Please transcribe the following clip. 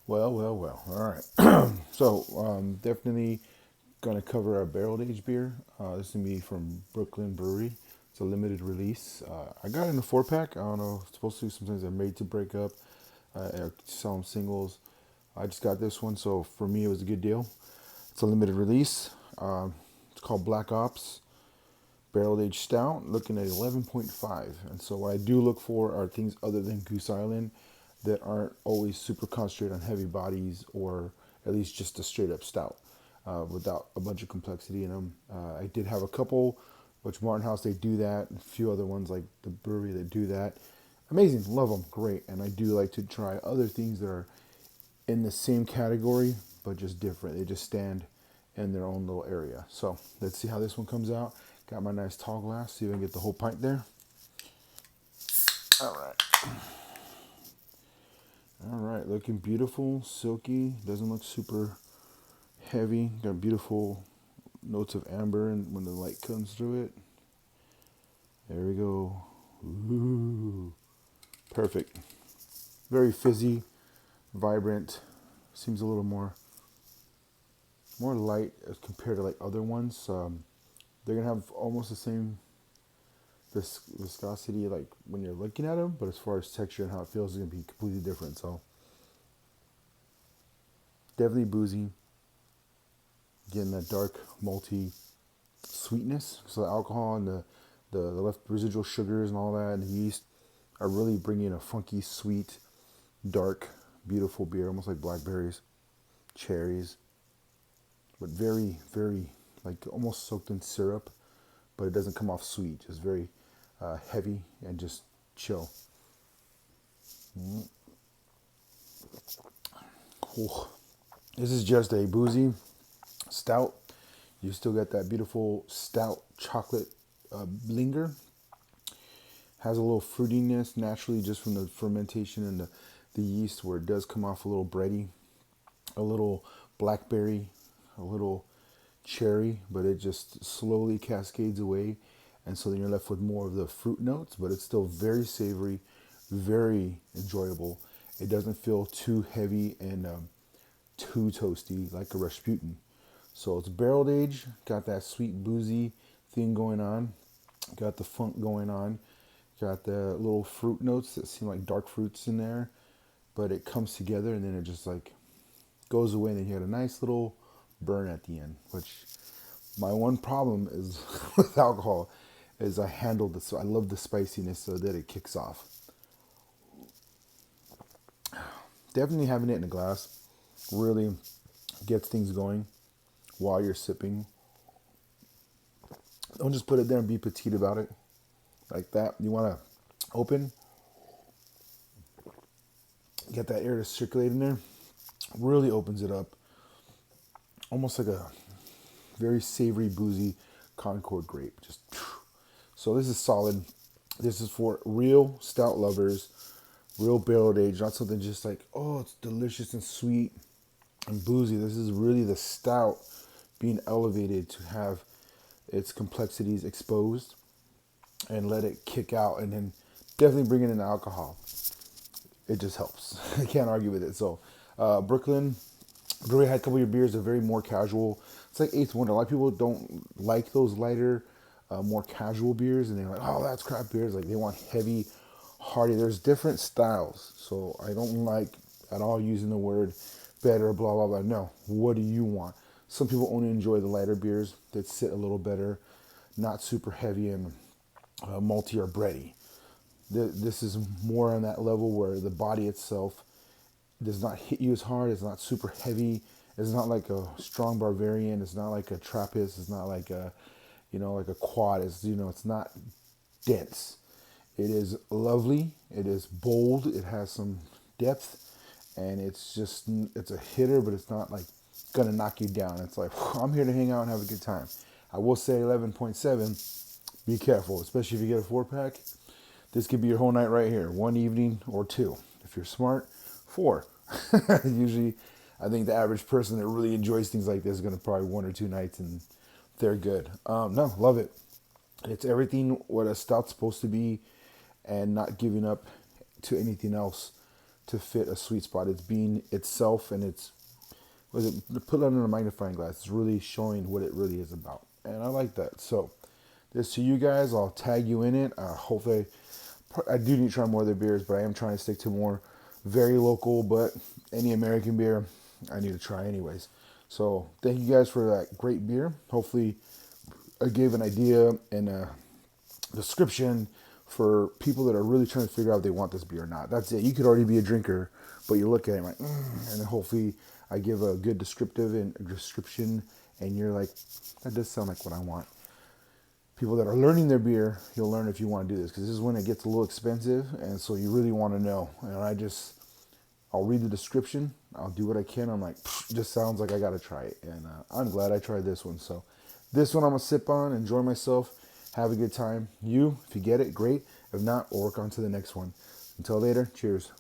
Well. All right. Definitely gonna cover our barrel aged beer. This is gonna be from Brooklyn Brewery. It's a limited release. I got it in a 4 pack. I don't know. It's supposed to. Sometimes they're made to break up. Or sell them singles. I just got this one, so for me it was a good deal. It's a limited release. It's called Black Ops Barrel Aged Stout, looking at 11.5. And so what I do look for are things other than Goose Island that aren't always super concentrated on heavy bodies, or at least just a straight up stout without a bunch of complexity in them. I did have a couple, which Martin House, they do that, and a few other ones like the brewery that do that. Amazing, love them, great. And I do like to try other things that are in the same category, but just different. They just stand in their own little area. So let's see how this one comes out. Got my nice tall glass, see if I can get the whole pint there. All right. All right, looking beautiful, silky, doesn't look super heavy. Got beautiful notes of amber and when the light comes through it. There we go. Ooh, perfect. Very fizzy, vibrant. Seems a little more light as compared to like other ones. They're gonna have almost the same viscosity like when you're looking at them, but as far as texture and how it feels, it's gonna be completely different. So definitely boozy, getting that dark malty sweetness. So the alcohol and the left residual sugars and all that and the yeast are really bringing a funky, sweet, dark, beautiful beer, almost like blackberries, cherries, but very, very like almost soaked in syrup, but it doesn't come off sweet. Just very heavy and just chill. Mm. Ooh. This is just a boozy stout. You still got that beautiful stout chocolate linger. Has a little fruitiness naturally just from the fermentation and the yeast, where it does come off a little bready, a little blackberry, a little cherry, but it just slowly cascades away. And so then you're left with more of the fruit notes, but it's still very savory, very enjoyable. It doesn't feel too heavy and too toasty like a Rasputin. So it's barreled aged, got that sweet boozy thing going on, got the funk going on, got the little fruit notes that seem like dark fruits in there, but it comes together and then it just like goes away, and then you had a nice little burn at the end. Which my one problem is with alcohol is I handle this. So I love the spiciness so that it kicks off. Definitely having it in a glass really gets things going while you're sipping. Don't just put it there and be petite about it like that. You want to open, get that air to circulate in there. Really opens it up. Almost like a very savory, boozy Concord grape. Just so this is solid. This is for real stout lovers, real barrel aged, not something just like, oh, it's delicious and sweet and boozy. This is really the stout being elevated to have its complexities exposed and let it kick out, and then definitely bringing in alcohol. It just helps. I can't argue with it. So, Brooklyn Brewery had a couple of your beers. They're very more casual. It's like Eighth Wonder. A lot of people don't like those lighter, more casual beers, and they're like, "Oh, that's crap beers." Like they want heavy, hearty. There's different styles, so I don't like at all using the word better. Blah blah blah. No, what do you want? Some people only enjoy the lighter beers that sit a little better, not super heavy and malty or bready. This is more on that level where the body itself does not hit you as hard. It's not super heavy. It's not like a strong Bavarian. It's not like a Trappist. It's not like a, like a quad. It's not dense. It is lovely. It is bold. It has some depth, and it's a hitter, but it's not like gonna knock you down. It's like, I'm here to hang out and have a good time. I will say 11.7. Be careful, especially if you get a 4 pack. This could be your whole night right here. One evening or two. If you're smart, 4. Usually, I think the average person that really enjoys things like this is going to probably 1 or 2 nights and they're good. No, love it. It's everything what a stout's supposed to be and not giving up to anything else to fit a sweet spot. It's being itself, and it's put it under a magnifying glass. It's really showing what it really is about, and I like that. So this to you guys. I'll tag you in it. Hopefully, I do need to try more of their beers, but I am trying to stick to more very local. But any American beer, I need to try anyways. So thank you guys for that great beer. Hopefully, I gave an idea and a description for people that are really trying to figure out if they want this beer or not. That's it. You could already be a drinker, but you look at it like, and then hopefully I give a good description, and you're like, that does sound like what I want. People that are learning their beer, you'll learn if you want to do this, because this is when it gets a little expensive, and so you really want to know. And I'll read the description, I'll do what I can. I'm like, just sounds like I got to try it, and I'm glad I tried this one. So this one I'm gonna sip on, enjoy myself, have a good time. You, if you get it, great. If not, we'll work on to the next one. Until later, cheers.